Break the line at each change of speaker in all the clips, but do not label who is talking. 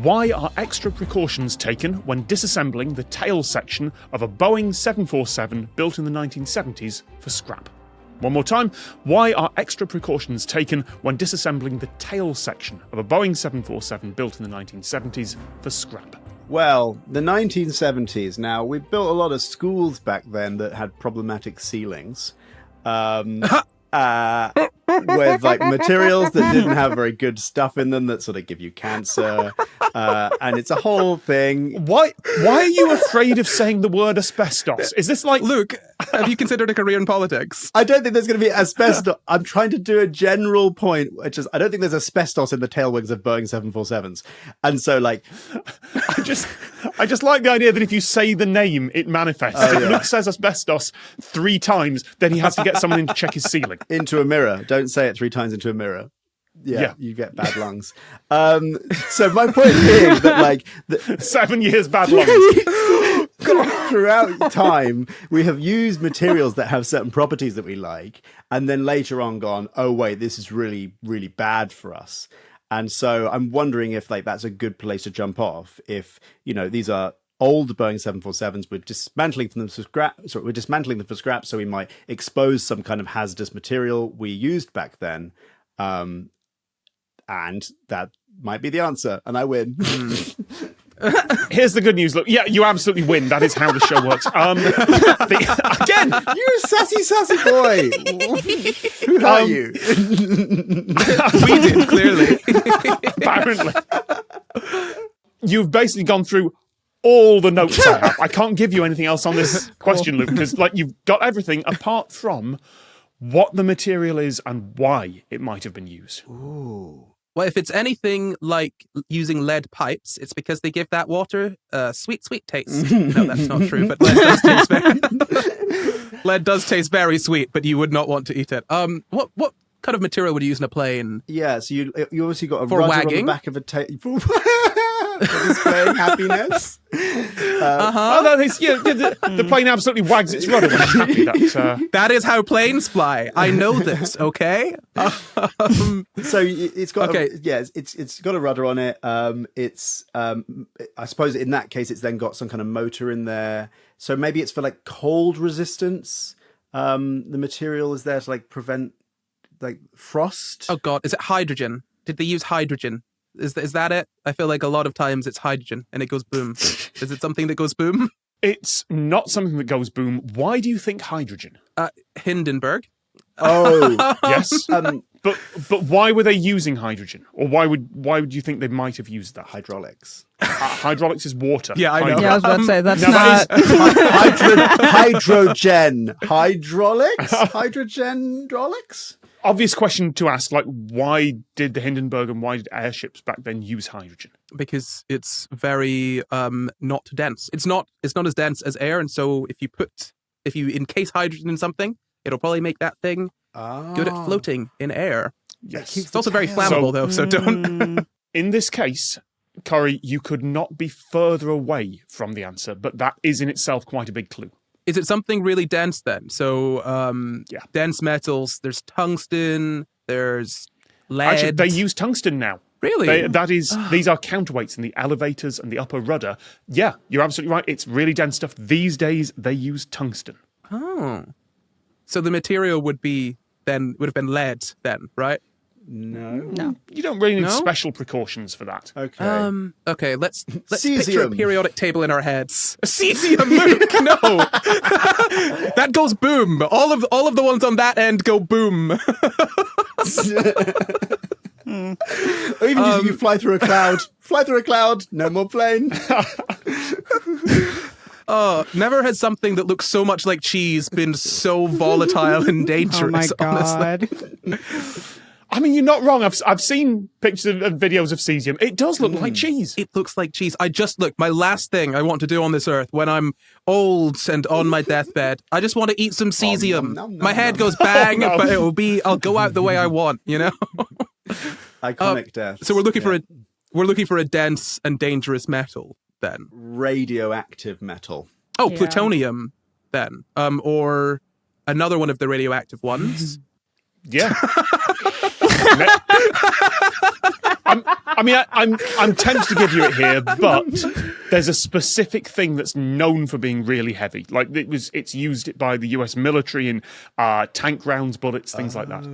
Why are extra precautions taken when disassembling the tail section of a Boeing 747 built in the 1970s for scrap? One more time. Why are extra precautions taken when disassembling the tail section of a Boeing 747 built in the 1970s for scrap?
Well, the 1970s. Now, we built a lot of schools back then that had problematic ceilings. With like materials that didn't have very good stuff in them that sort of give you cancer, and it's a whole thing.
Why are you afraid of saying the word asbestos? Is this like...
Luke, have you considered a career in politics?
I don't think there's going to be asbestos. I'm trying to do a general point, which is I don't think there's asbestos in the tail wings of Boeing 747s. And so, like...
I just like the idea that if you say the name, it manifests. If Luke says asbestos 3 times, then he has to get someone in to check his ceiling.
Into a mirror. Don't say it 3 times into a mirror. Yeah. You get bad lungs. So my point being that, like...
7 years bad lungs.
Throughout time, we have used materials that have certain properties that we like, and then later on gone, oh, wait, this is really, really bad for us. And so I'm wondering if like that's a good place to jump off. If, you know, these are old Boeing 747s, we're dismantling them for scrap, so we might expose some kind of hazardous material we used back then. And that might be the answer, and I win.
Here's the good news. Look, yeah, you absolutely win. That is how the show works. Again,
you're a sassy boy. Who are you?
We did, clearly.
Apparently. You've basically gone through all the notes I have. I can't give you anything else on this question, Luke, because like you've got everything apart from what the material is and why it might have been used.
Ooh.
Well, if it's anything like using lead pipes, it's because they give that water a sweet, sweet taste. No, that's not true, but lead does taste very sweet, but you would not want to eat it. What kind of material would you use in a plane?
Yeah, so you obviously got a
for
rudder
wagging?
on the back of a table. For displaying happiness.
The plane absolutely wags its rudder when it's happy.
That is how planes fly. I know this, okay?
So it's got it's got a rudder on it. I suppose in that case it's then got some kind of motor in there. So maybe it's for like cold resistance. The material is there to like prevent like frost.
Oh God, is it hydrogen? Did they use hydrogen? Is that it? I feel like a lot of times it's hydrogen and it goes boom. Is it something that goes boom?
It's not something that goes boom. Why do you think hydrogen?
Hindenburg.
Oh,
yes. But why were they using hydrogen? Or why would you think they might have used that?
Hydraulics.
Hydraulics is water.
Yeah, I know.
Yeah, I was about to say that's
hydrogen. Hydraulics? Hydrogen-drolics?
Obvious question to ask, like, why did the Hindenburg and why did airships back then use hydrogen?
Because it's very not dense. It's not as dense as air, and so if you encase hydrogen in something, it'll probably make that thing good at floating in air.
Yes.
It's also very flammable, though, so don't...
In this case, Corry, you could not be further away from the answer, but that is in itself quite a big clue.
Is it something really dense then? So, dense metals, there's tungsten, there's lead.
Actually, they use tungsten now.
Really?
These are counterweights in the elevators and the upper rudder. Yeah, you're absolutely right. It's really dense stuff. These days, they use tungsten.
Oh. So the material would have been lead then, right?
No.
You don't really need special precautions for that.
Okay.
Okay, let's
Cesium.
picture a periodic table in our heads. Cesium, Luke, no! That goes boom. All of the ones on that end go boom.
Or even just you fly through a cloud. Fly through a cloud, no more plane.
Never has something that looks so much like cheese been so volatile and dangerous.
Oh my God.
Honestly.
I mean, you're not wrong. I've seen pictures and videos of cesium. It does look like cheese.
It looks like cheese. My last thing I want to do on this earth when I'm old and on my deathbed, I just want to eat some cesium. My head goes bang, but I'll go out the way I want, you know?
Iconic death.
So we're looking for a dense and dangerous metal then.
Radioactive metal.
Oh,
Yeah.
plutonium then. Or another one of the radioactive ones.
Yeah. I'm tempted to give you it here, but there's a specific thing that's known for being really heavy. Like it's used by the US military in tank rounds, bullets, things like that.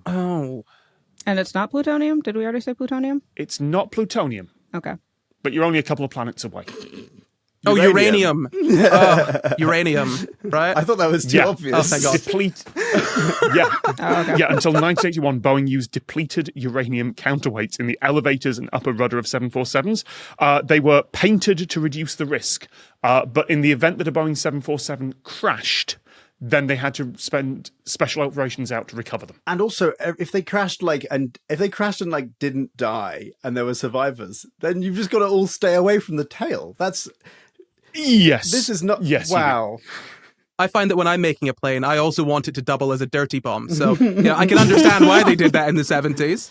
Oh.
And it's not plutonium? Did we already say plutonium?
It's not plutonium,
Okay.
but you're only a couple of planets away.
Oh, uranium. Uranium, right?
I thought that was too obvious.
Oh, thank God.
Yeah, until 1981, Boeing used depleted uranium counterweights in the elevators and upper rudder of 747s. They were painted to reduce the risk, but in the event that a Boeing 747 crashed, then they had to spend special operations out to recover them.
And also, if they crashed and didn't die, and there were survivors, then you've just got to all stay away from the tail.
Yes.
This is not.
Yes.
Wow.
I find that when I'm making a plane, I also want it to double as a dirty bomb. So I can understand why they did that in the 70s.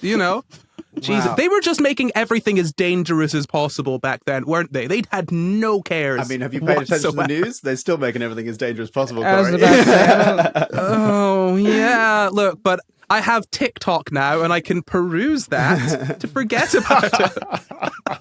Jesus,
Wow.
they were just making everything as dangerous as possible back then, weren't they? They had no cares.
I mean, have you paid attention to the news? They're still making everything as dangerous as possible,
I was
Corry.
about to say,
Oh, yeah. Look, but I have TikTok now, and I can peruse that to forget about it.